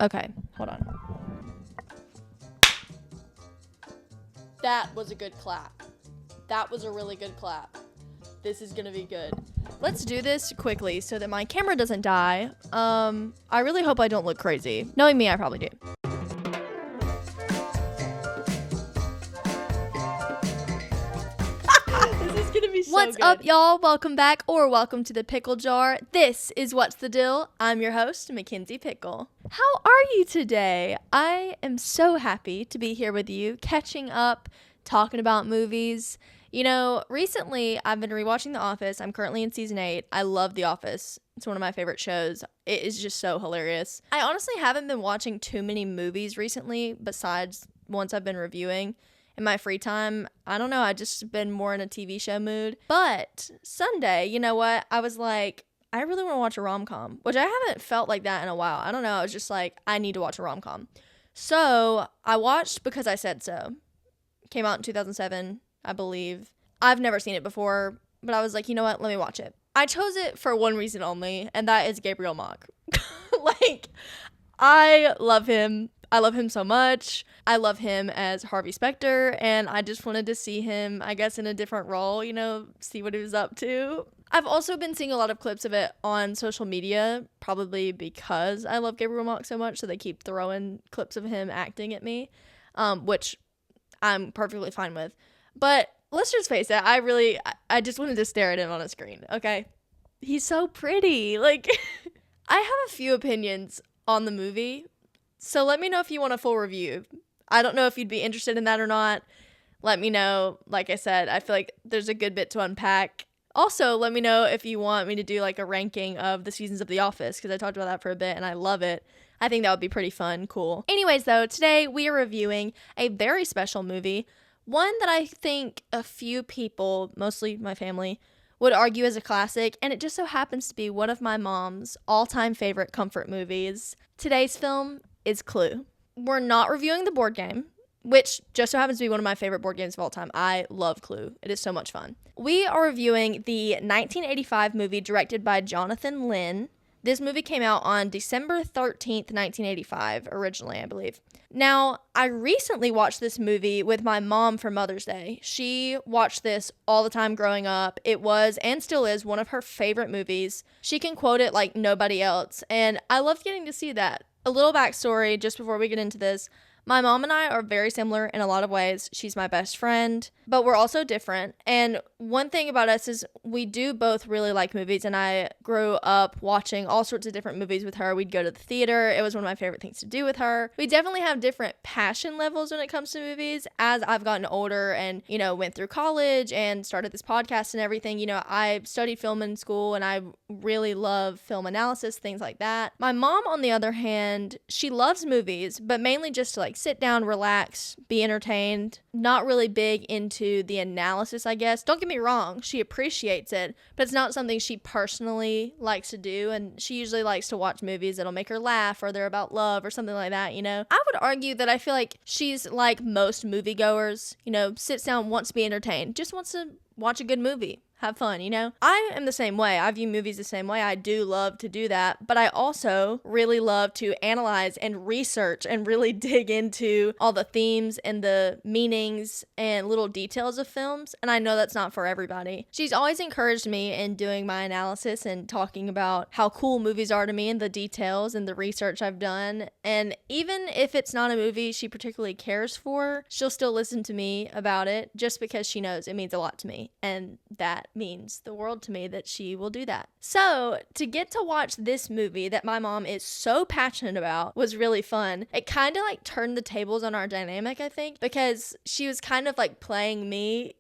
Okay, hold on. That was a good clap. That was a really good clap. This is gonna be good. Let's do this quickly so that my camera doesn't die. I really hope I don't look crazy. Knowing me, I probably do. This is gonna be so What's good. up, y'all? Welcome back, or welcome to the Pickle Jar. This is What's the Deal. I'm your host, Mackenzie Pickle. How are you today? I am so happy to be here with you, catching up, talking about movies. You know, recently I've been rewatching The Office. I'm currently in season 8. I love The Office. It's one of my favorite shows. It is just so hilarious. I honestly haven't been watching too many movies recently besides ones I've been reviewing. In my free time, I don't know, I just been more in a TV show mood. But Sunday, you know what? I was like, I really want to watch a rom-com, which I haven't felt like that in a while. I don't know. I was just like, I need to watch a rom-com. So I watched Because I Said So. Came out in 2007, I believe. I've never seen it before, but I was like, you know what? Let me watch it. I chose it for one reason only, and that is Gabriel Mock. Like, I love him. I love him so much. I love him as Harvey Specter, and I just wanted to see him, I guess, in a different role, you know, see what he was up to. I've also been seeing a lot of clips of it on social media, probably because I love Gabriel Mock so much, so they keep throwing clips of him acting at me, which I'm perfectly fine with. But let's just face it, I just wanted to stare at him on a screen, okay? He's so pretty. Like, I have a few opinions on the movie, so let me know if you want a full review. I don't know if you'd be interested in that or not. Let me know. Like I said, I feel like there's a good bit to unpack. Also, let me know if you want me to do like a ranking of the seasons of The Office, because I talked about that for a bit and I love it. I think that would be pretty fun, cool. Anyways, though, today we are reviewing a very special movie, one that I think a few people, mostly my family, would argue is a classic, and it just so happens to be one of my mom's all-time favorite comfort movies. Today's film is Clue. We're not reviewing the board game, which just so happens to be one of my favorite board games of all time. I love Clue. It is so much fun. We are reviewing the 1985 movie directed by Jonathan Lynn. This movie came out on December 13th, 1985, originally, I believe. Now, I recently watched this movie with my mom for Mother's Day. She watched this all the time growing up. It was, and still is, one of her favorite movies. She can quote it like nobody else, and I loved getting to see that. A little backstory, just before we get into this. My mom and I are very similar in a lot of ways. She's my best friend, but we're also different. And one thing about us is we do both really like movies, and I grew up watching all sorts of different movies with her. We'd go to the theater. It was one of my favorite things to do with her. We definitely have different passion levels when it comes to movies. As I've gotten older and, you know, went through college and started this podcast and everything, you know, I studied film in school and I really love film analysis, things like that. My mom, on the other hand, she loves movies, but mainly just to like sit down, relax, be entertained. Not really big into the analysis, I guess. Don't get me wrong, she appreciates it, but it's not something she personally likes to do, and she usually likes to watch movies that'll make her laugh or they're about love or something like that, you know? I would argue that I feel like she's like most moviegoers, you know, sits down, wants to be entertained, just wants to watch a good movie. Have fun, you know? I am the same way. I view movies the same way. I do love to do that, but I also really love to analyze and research and really dig into all the themes and the meanings and little details of films, and I know that's not for everybody. She's always encouraged me in doing my analysis and talking about how cool movies are to me and the details and the research I've done, and even if it's not a movie she particularly cares for, she'll still listen to me about it just because she knows it means a lot to me, and that means the world to me that she will do that. So to get to watch this movie that my mom is so passionate about was really fun. It kind of like turned the tables on our dynamic, I think, because she was kind of like playing me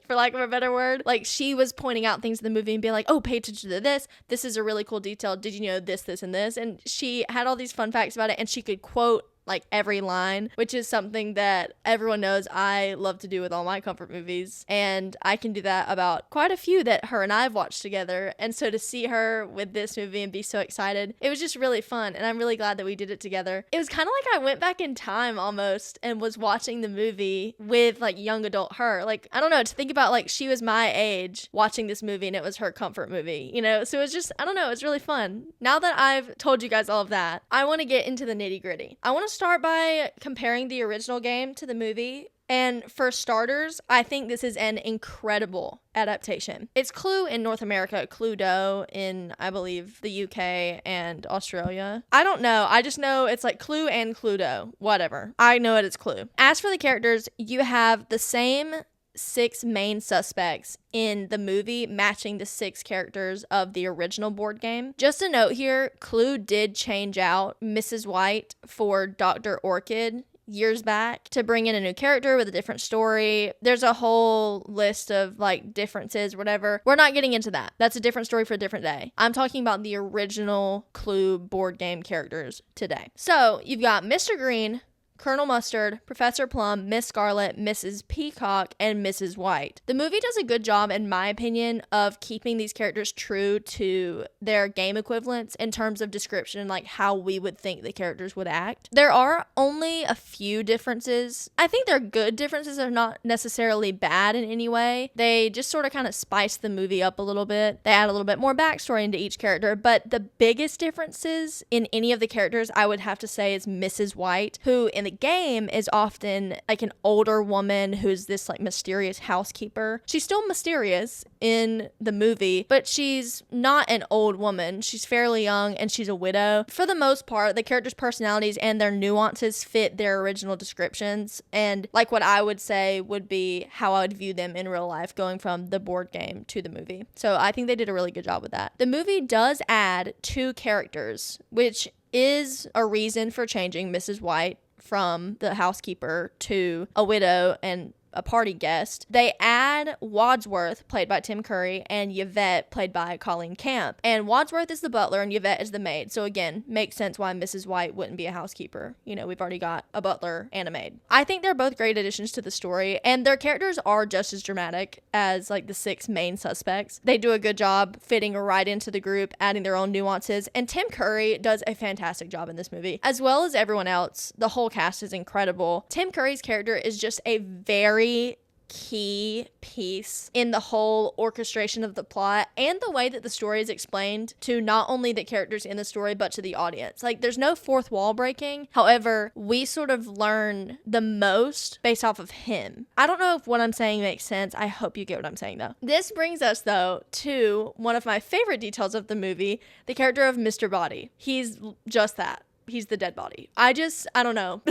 for lack of a better word. Like, she was pointing out things in the movie and being like, oh, pay attention to this. This is a really cool detail. Did you know this, this, and this? And she had all these fun facts about it, and she could quote like every line, which is something that everyone knows I love to do with all my comfort movies. And I can do that about quite a few that her and I have watched together. And so to see her with this movie and be so excited, it was just really fun. And I'm really glad that we did it together. It was kind of like I went back in time almost and was watching the movie with like young adult her. Like, I don't know, to think about like she was my age watching this movie and it was her comfort movie, you know? So it was just, I don't know, it's really fun. Now that I've told you guys all of that, I want to get into the nitty gritty. I want to start by comparing the original game to the movie. And for starters, I think this is an incredible adaptation. It's Clue in North America, Cluedo in, I believe, the UK and Australia. I don't know. I just know it's like Clue and Cluedo. Whatever. I know it is Clue. As for the characters, you have the same 6 main suspects in the movie matching the 6 characters of the original board game. Just a note here, Clue did change out Mrs. White for Dr. Orchid years back to bring in a new character with a different story. There's a whole list of like differences, whatever. We're not getting into that. That's a different story for a different day. I'm talking about the original Clue board game characters today. So you've got Mr. Green, Colonel Mustard, Professor Plum, Miss Scarlet, Mrs. Peacock, and Mrs. White. The movie does a good job, in my opinion, of keeping these characters true to their game equivalents in terms of description, like how we would think the characters would act. There are only a few differences. I think they're good differences. They're not necessarily bad in any way. They just sort of kind of spice the movie up a little bit. They add a little bit more backstory into each character, but the biggest differences in any of the characters, I would have to say, is Mrs. White, who in the game is often like an older woman who's this like mysterious housekeeper. She's still mysterious in the movie, but she's not an old woman. She's fairly young and she's a widow. For the most part, the characters' personalities and their nuances fit their original descriptions and like what I would say would be how I would view them in real life going from the board game to the movie. So I think they did a really good job with that. The movie does add 2 characters, which is a reason for changing Mrs. White from the housekeeper to a widow and a party guest. They add Wadsworth, played by Tim Curry, and Yvette, played by Colleen Camp. And Wadsworth is the butler and Yvette is the maid. So again, makes sense why Mrs. White wouldn't be a housekeeper. You know, we've already got a butler and a maid. I think they're both great additions to the story, and their characters are just as dramatic as like the 6 main suspects. They do a good job fitting right into the group, adding their own nuances, and Tim Curry does a fantastic job in this movie. As well as everyone else, the whole cast is incredible. Tim Curry's character is just a very key piece in the whole orchestration of the plot and the way that the story is explained to not only the characters in the story but to the audience. Like, there's no fourth wall breaking. However, we sort of learn the most based off of him. I don't know if what I'm saying makes sense. I hope you get what I'm saying though. This brings us though to one of my favorite details of the movie, the character of Mr. Body. He's just that. He's the dead body. I don't know.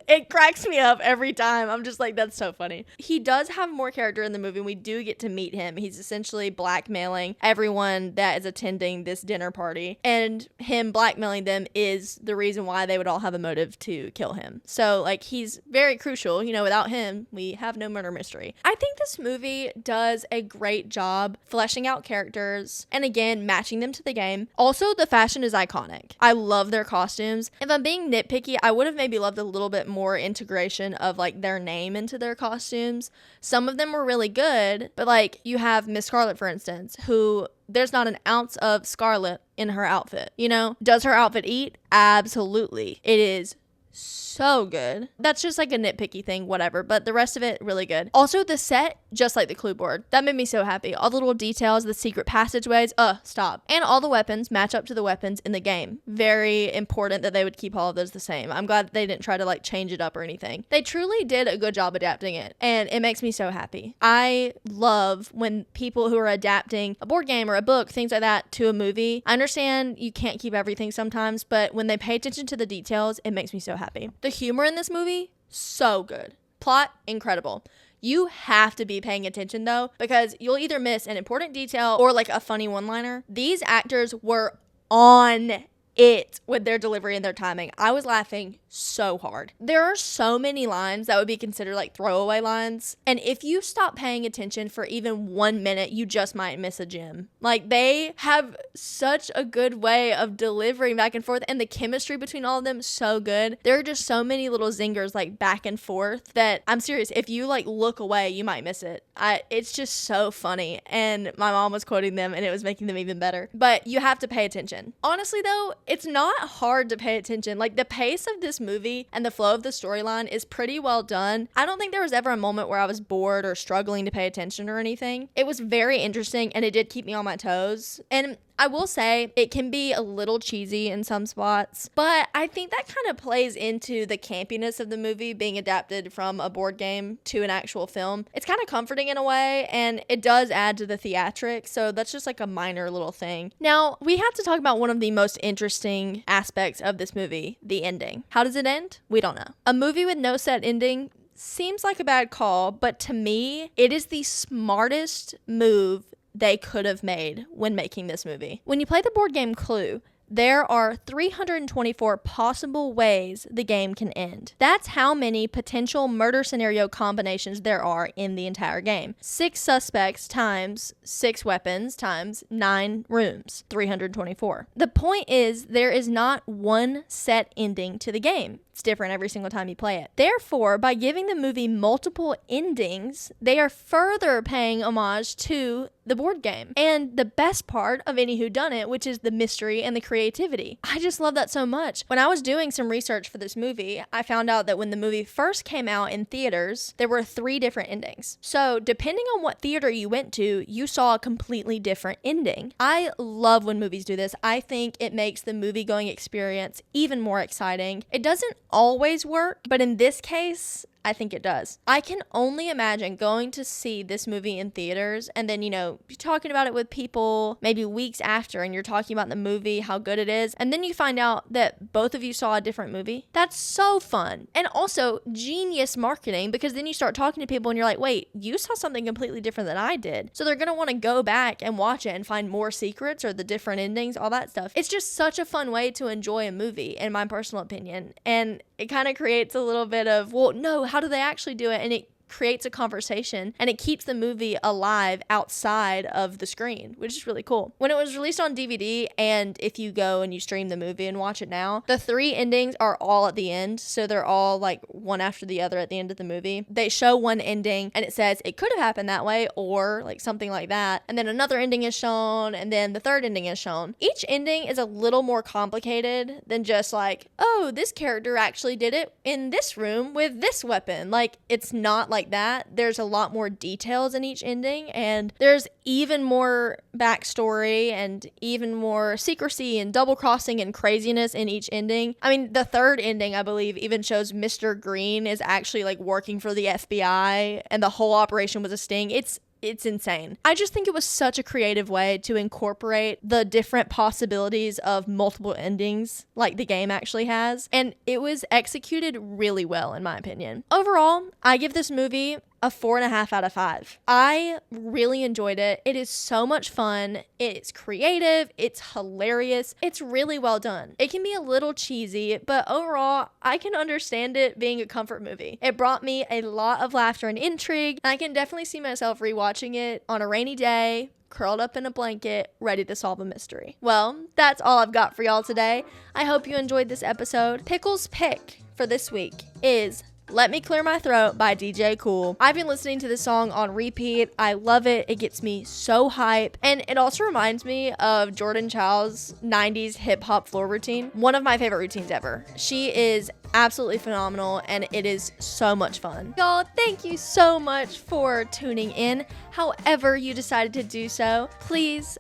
It cracks me up every time. I'm just like, that's so funny. He does have more character in the movie. We do get to meet him. He's essentially blackmailing everyone that is attending this dinner party. And him blackmailing them is the reason why they would all have a motive to kill him. So, like, he's very crucial. You know, without him, we have no murder mystery. I think this movie does a great job fleshing out characters and, again, matching them to the game. Also, the fashion is iconic. I love their costumes. If I'm being nitpicky, I would have maybe loved a little bit more integration of like their name into their costumes. Some of them were really good, but like you have Miss Scarlet, for instance, who there's not an ounce of Scarlet in her outfit. You know, does her outfit eat? Absolutely. It is so good. That's just like a nitpicky thing, whatever, but the rest of it really good. Also, the set, just like the Clue board, that made me so happy. All the little details, the secret passageways, stop. And all the weapons match up to the weapons in the game. Very important that they would keep all of those the same. I'm glad that they didn't try to like change it up or anything. They truly did a good job adapting it, and it makes me so happy. I love when people who are adapting a board game or a book, things like that, to a movie. I understand you can't keep everything sometimes, but when they pay attention to the details, it makes me so happy. The humor in this movie, so good. Plot, incredible. You have to be paying attention though, because you'll either miss an important detail or like a funny one-liner. These actors were on it with their delivery and their timing. I was laughing so hard. There are so many lines that would be considered like throwaway lines, and if you stop paying attention for even 1 minute, you just might miss a gem. Like, they have such a good way of delivering back and forth, and the chemistry between all of them is so good. There are just so many little zingers like back and forth that I'm serious, if you like look away, you might miss it. It's just so funny, and my mom was quoting them and it was making them even better. But you have to pay attention. Honestly though, it's not hard to pay attention. Like, the pace of this movie and the flow of the storyline is pretty well done. I don't think there was ever a moment where I was bored or struggling to pay attention or anything. It was very interesting, and it did keep me on my toes. And I will say it can be a little cheesy in some spots, but I think that kind of plays into the campiness of the movie being adapted from a board game to an actual film. It's kind of comforting in a way, and it does add to the theatrics, so that's just like a minor little thing. Now, we have to talk about one of the most interesting aspects of this movie, the ending. How does it end? We don't know. A movie with no set ending seems like a bad call, but to me, it is the smartest move they could have made when making this movie. When you play the board game Clue, there are 324 possible ways the game can end. That's how many potential murder scenario combinations there are in the entire game. 6 suspects times 6 weapons times 9 rooms. 324. The point is, there is not one set ending to the game. It's different every single time you play it. Therefore, by giving the movie multiple endings, they are further paying homage to the board game. And the best part of any whodunit, which is the mystery and the creativity. I just love that so much. When I was doing some research for this movie, I found out that when the movie first came out in theaters, there were 3 different endings. So depending on what theater you went to, you saw a completely different ending. I love when movies do this. I think it makes the movie-going experience even more exciting. It doesn't always work, but in this case, I think it does. I can only imagine going to see this movie in theaters and then, you're talking about it with people maybe weeks after, and you're talking about the movie, how good it is, and then you find out that both of you saw a different movie. That's so fun. And also genius marketing, because then you start talking to people and you're like, wait, you saw something completely different than I did. So they're going to want to go back and watch it and find more secrets or the different endings, all that stuff. It's just such a fun way to enjoy a movie, in my personal opinion. And it kind of creates a little bit of, well, no, how do they actually do it? And it creates a conversation, and it keeps the movie alive outside of the screen, which is really cool. When it was released on DVD, and if you go and you stream the movie and watch it now, the 3 endings are all at the end, so they're all like one after the other at the end of the movie. They show one ending and it says it could have happened that way, or like something like that, and then another ending is shown, and then the third ending is shown. Each ending is a little more complicated than just like, oh, this character actually did it in this room with this weapon. Like, it's not like that. There's a lot more details in each ending, and there's even more backstory and even more secrecy and double crossing and craziness in each ending. I mean, the third ending, I believe, even shows Mr. Green is actually like working for the FBI, and the whole operation was a sting. It's insane. I just think it was such a creative way to incorporate the different possibilities of multiple endings like the game actually has, and it was executed really well, in my opinion. Overall, I give this movie a 4.5 out of 5. I really enjoyed it. It is so much fun. It's creative. It's hilarious. It's really well done. It can be a little cheesy, but overall, I can understand it being a comfort movie. It brought me a lot of laughter and intrigue, and I can definitely see myself rewatching it on a rainy day, curled up in a blanket, ready to solve a mystery. Well, that's all I've got for y'all today. I hope you enjoyed this episode. Pickle's pick for this week is Let Me Clear My Throat by DJ Kool. I've been listening to this song on repeat. I love it. It gets me so hype. And it also reminds me of Jordan Chow's 90s hip hop floor routine. One of my favorite routines ever. She is absolutely phenomenal, and it is so much fun. Y'all, thank you so much for tuning in. However you decided to do so, please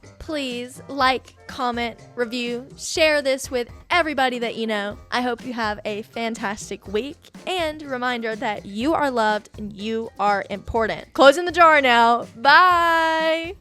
like, comment, review, share this with everybody that you know. I hope you have a fantastic week, and reminder that you are loved and you are important. Closing the jar now. Bye.